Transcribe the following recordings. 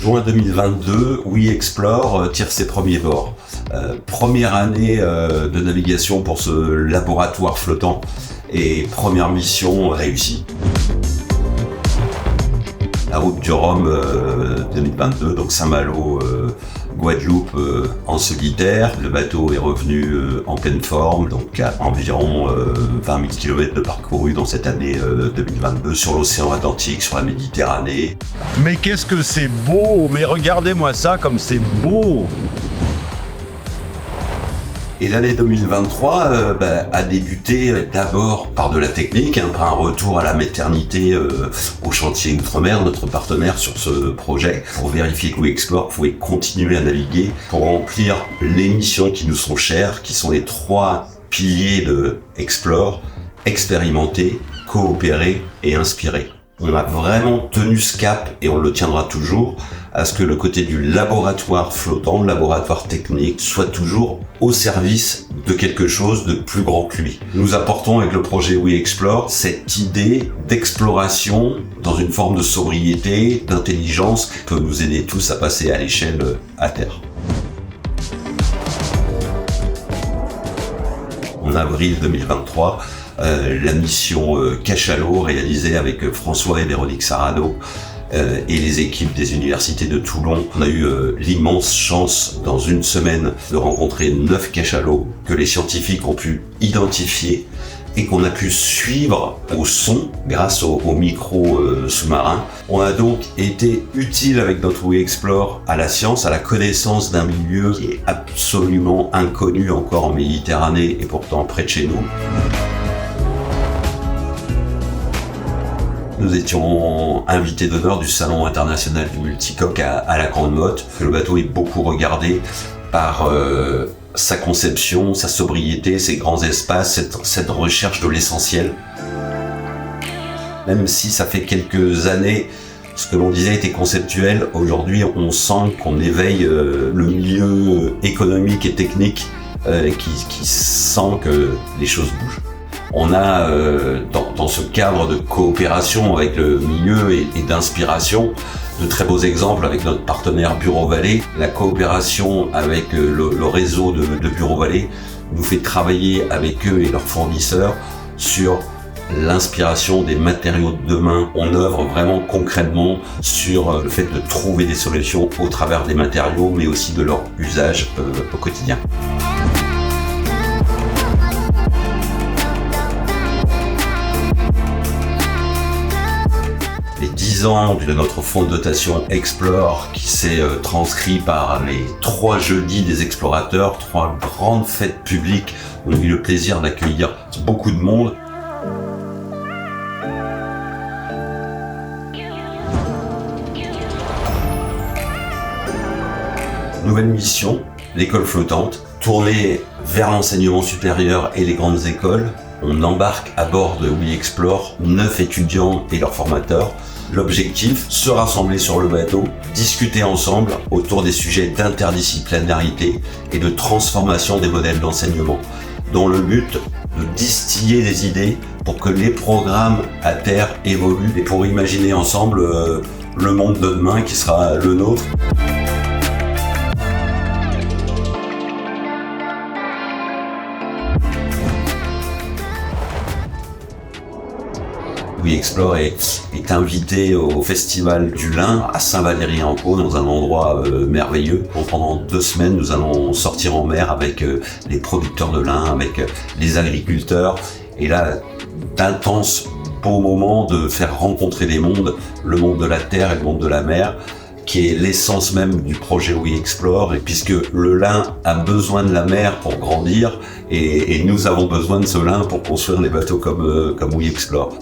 Juin 2022, We Explore tire ses premiers bords. Première année de navigation pour ce laboratoire flottant et première mission réussie. La route du Rhum 2022, donc Saint-Malo, Guadeloupe en solitaire. Le bateau est revenu en pleine forme, donc à environ 20 000 km de parcouru dans cette année 2022 sur l'océan Atlantique, sur la Méditerranée. Mais qu'est-ce que c'est beau! Mais regardez-moi ça comme c'est beau! Et l'année 2023 a débuté d'abord par de la technique, par un retour à la maternité au chantier Outremer, notre partenaire sur ce projet, pour vérifier que We Explore pouvait continuer à naviguer, pour remplir les missions qui nous sont chères, qui sont les 3 piliers de Explore: expérimenter, coopérer et inspirer. On a vraiment tenu ce cap, et on le tiendra toujours, à ce que le côté du laboratoire flottant, le laboratoire technique, soit toujours au service de quelque chose de plus grand que lui. Nous apportons avec le projet We Explore cette idée d'exploration dans une forme de sobriété, d'intelligence, qui peut nous aider tous à passer à l'échelle à terre. En avril 2023, la mission Cachalot, réalisée avec François et Véronique Sarano et les équipes des universités de Toulon. On a eu l'immense chance dans une semaine de rencontrer 9 cachalots que les scientifiques ont pu identifier et qu'on a pu suivre au son grâce au micro sous-marin. On a donc été utile avec notre We Explore à la science, à la connaissance d'un milieu qui est absolument inconnu encore en Méditerranée et pourtant près de chez nous. Nous étions invités d'honneur du Salon international du multicoque à la Grande Motte. Le bateau est beaucoup regardé par sa conception, sa sobriété, ses grands espaces, cette recherche de l'essentiel. Même si ça fait quelques années, ce que l'on disait était conceptuel, aujourd'hui on sent qu'on éveille le milieu économique et technique qui sent que les choses bougent. On a, dans ce cadre de coopération avec le milieu et d'inspiration, de très beaux exemples avec notre partenaire Bureau Vallée. La coopération avec le réseau de Bureau Vallée nous fait travailler avec eux et leurs fournisseurs sur l'inspiration des matériaux de demain. On œuvre vraiment concrètement sur le fait de trouver des solutions au travers des matériaux, mais aussi de leur usage au quotidien. Les 10 ans de notre fonds de dotation Explore qui s'est transcrit par les 3 jeudis des explorateurs, 3 grandes fêtes publiques où on a eu le plaisir d'accueillir beaucoup de monde. Nouvelle mission, l'école flottante, tournée vers l'enseignement supérieur et les grandes écoles. On embarque à bord de We Explore 9 étudiants et leurs formateurs. L'objectif, se rassembler sur le bateau, discuter ensemble autour des sujets d'interdisciplinarité et de transformation des modèles d'enseignement, dont le but de distiller des idées pour que les programmes à terre évoluent et pour imaginer ensemble le monde de demain qui sera le nôtre. We Explore est invité au Festival du Lin à Saint-Valery-en-Caux, dans un endroit merveilleux. Pendant 2 semaines, nous allons sortir en mer avec les producteurs de lin, avec les agriculteurs. Et là, d'intenses beaux moments de faire rencontrer des mondes, le monde de la terre et le monde de la mer, qui est l'essence même du projet We Explore, et puisque le lin a besoin de la mer pour grandir, et nous avons besoin de ce lin pour construire des bateaux comme We Explore.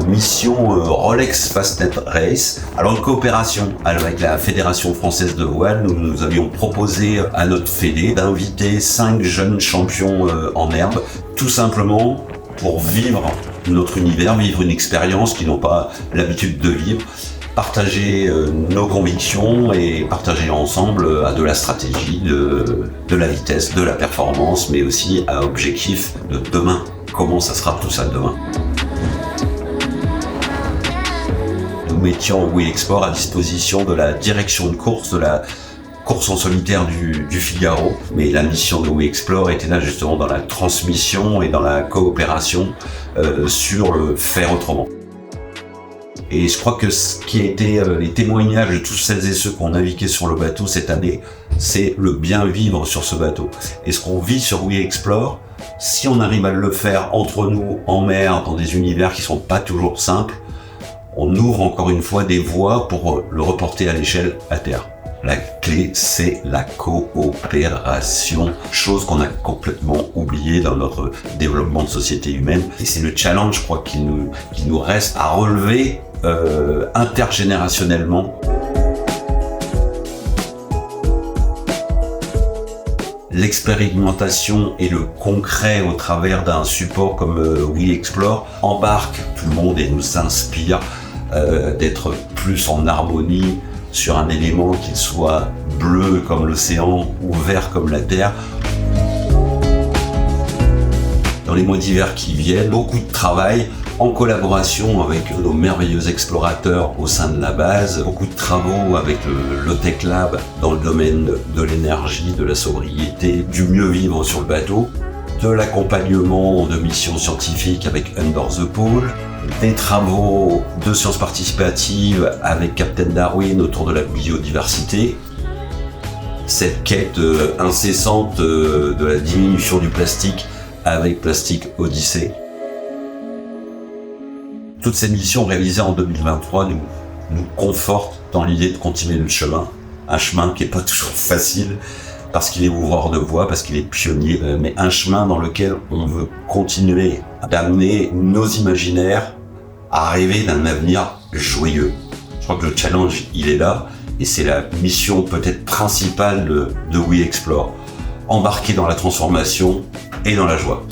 Mission Rolex Fastnet Race. Alors une coopération avec la Fédération Française de Voile, nous avions proposé à notre fédé d'inviter 5 jeunes champions en herbe, tout simplement pour vivre notre univers, vivre une expérience qu'ils n'ont pas l'habitude de vivre, partager nos convictions et partager ensemble de la stratégie, de la vitesse, de la performance, mais aussi à objectif de demain. Comment ça sera tout ça demain ? mettions We Explore à disposition de la direction de course, de la course en solitaire du Figaro. Mais la mission de We Explore était là justement dans la transmission et dans la coopération sur le faire autrement. Et je crois que ce qui a été les témoignages de tous celles et ceux qui ont navigué sur le bateau cette année, c'est le bien vivre sur ce bateau. Et ce qu'on vit sur We Explore, si on arrive à le faire entre nous, en mer, dans des univers qui sont pas toujours simples, on ouvre encore une fois des voies pour le reporter à l'échelle à terre. La clé, c'est la coopération, chose qu'on a complètement oubliée dans notre développement de société humaine. Et c'est le challenge, je crois, qui nous reste à relever intergénérationnellement. L'expérimentation et le concret au travers d'un support comme We Explore embarque tout le monde et nous inspire d'être plus en harmonie sur un élément qu'il soit bleu comme l'océan ou vert comme la terre. Dans les mois d'hiver qui viennent, beaucoup de travail en collaboration avec nos merveilleux explorateurs au sein de la base, beaucoup de travaux avec le Low-Tech Lab dans le domaine de l'énergie, de la sobriété, du mieux vivre sur le bateau, de l'accompagnement de missions scientifiques avec Under the Pool, des travaux de sciences participatives avec Captain Darwin autour de la biodiversité, cette quête incessante de la diminution du plastique avec Plastic Odyssey. Toutes ces missions réalisées en 2023 nous confortent dans l'idée de continuer le chemin, un chemin qui n'est pas toujours facile parce qu'il est ouvreur de voie, parce qu'il est pionnier, mais un chemin dans lequel on veut continuer d'amener nos imaginaires à rêver d'un avenir joyeux. Je crois que le challenge, il est là, et c'est la mission peut-être principale de We Explore, embarquer dans la transformation et dans la joie.